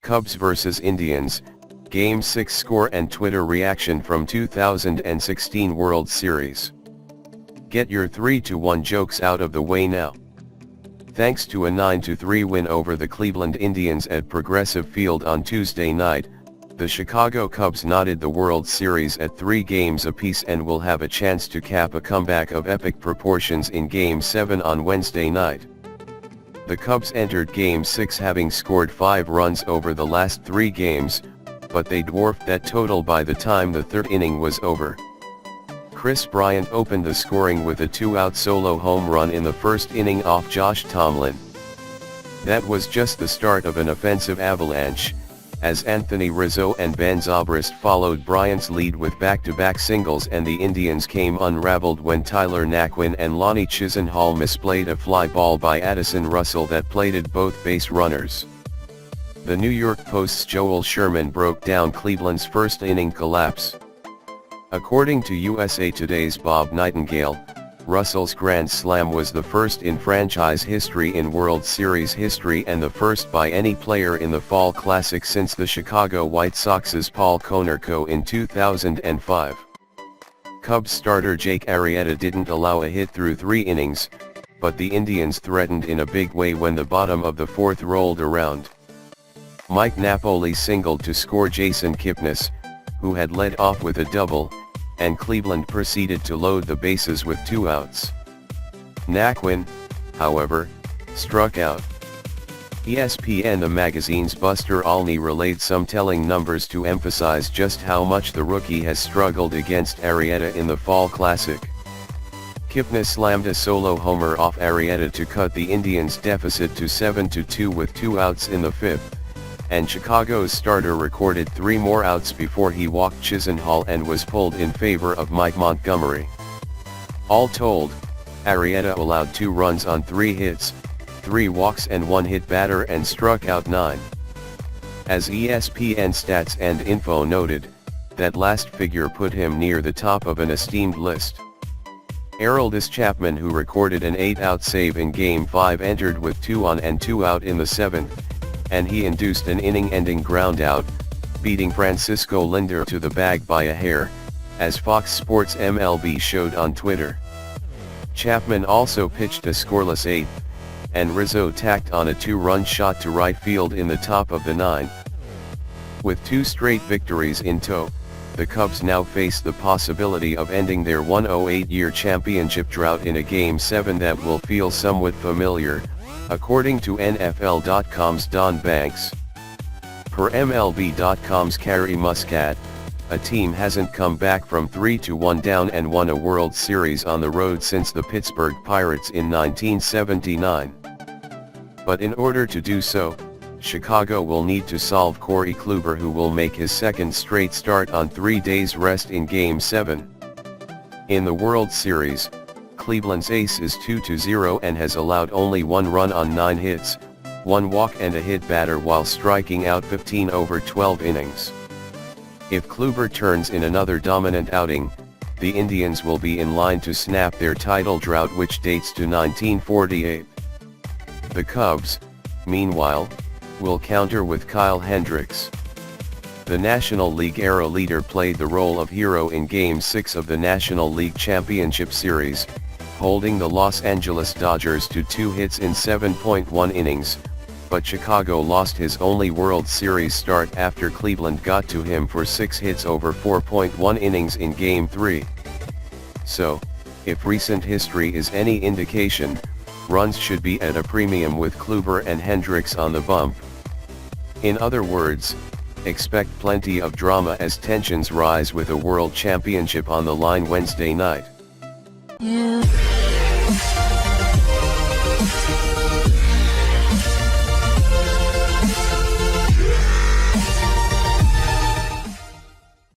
Cubs vs Indians, Game 6 score and Twitter reaction from 2016 World Series. Get your 3-1 jokes out of the way now. Thanks to a 9-3 win over the Cleveland Indians at Progressive Field on Tuesday night, the Chicago Cubs knotted the World Series at 3 games apiece and will have a chance to cap a comeback of epic proportions in Game 7 on Wednesday night. The Cubs entered Game 6 having scored 5 runs over the last 3 games, but they dwarfed that total by the time the third inning was over. Chris Bryant opened the scoring with a 2-out solo home run in the first inning off Josh Tomlin. That was just the start of an offensive avalanche, as Anthony Rizzo and Ben Zobrist followed Bryant's lead with back-to-back singles, and the Indians came unraveled when Tyler Naquin and Lonnie Chisenhall misplayed a fly ball by Addison Russell that plated both base runners. The New York Post's Joel Sherman broke down Cleveland's first inning collapse. According to USA Today's Bob Nightingale, Russell's grand slam was the first in franchise history in World Series history and the first by any player in the Fall Classic since the Chicago White Sox's Paul Konerko in 2005. Cubs starter Jake Arrieta didn't allow a hit through 3 innings, but the Indians threatened in a big way when the bottom of the 4th rolled around. Mike Napoli singled to score Jason Kipnis, who had led off with a double, and Cleveland proceeded to load the bases with 2 outs. Naquin, however, struck out. ESPN The magazine's Buster Olney relayed some telling numbers to emphasize just how much the rookie has struggled against Arrieta in the Fall Classic. Kipnis slammed a solo homer off Arrieta to cut the Indians' deficit to 7-2 with 2 outs in the 5th. And Chicago's starter recorded 3 more outs before he walked Chisenhall and was pulled in favor of Mike Montgomery. All told, Arrieta allowed 2 runs on 3 hits, 3 walks and 1 hit batter and struck out 9. As ESPN Stats and Info noted, that last figure put him near the top of an esteemed list. Aroldis Chapman, who recorded an 8-out save in Game 5, entered with 2 on and 2 out in the 7th. And he induced an inning-ending groundout, beating Francisco Lindor to the bag by a hair, as Fox Sports MLB showed on Twitter. Chapman also pitched a scoreless 8th, and Rizzo tacked on a 2-run shot to right field in the top of the 9th. With 2 straight victories in tow, the Cubs now face the possibility of ending their 108-year championship drought in a Game 7 that will feel somewhat familiar, according to NFL.com's Don Banks. Per MLB.com's Carrie Muscat, a team hasn't come back from 3-1 down and won a World Series on the road since the Pittsburgh Pirates in 1979. But in order to do so, Chicago will need to solve Corey Kluber, who will make his 2nd straight start on 3 days rest in Game 7. In the World Series, Cleveland's ace is 2-0 and has allowed only 1 run on 9 hits, 1 walk and a hit batter while striking out 15 over 12 innings. If Kluber turns in another dominant outing, the Indians will be in line to snap their title drought, which dates to 1948. The Cubs, meanwhile, will counter with Kyle Hendricks. The National League era leader played the role of hero in Game 6 of the National League Championship Series, holding the Los Angeles Dodgers to 2 hits in 7.1 innings, but Chicago lost his only World Series start after Cleveland got to him for 6 hits over 4.1 innings in Game 3. So, if recent history is any indication, runs should be at a premium with Kluber and Hendricks on the bump. In other words, expect plenty of drama as tensions rise with a World Championship on the line Wednesday night. Yeah.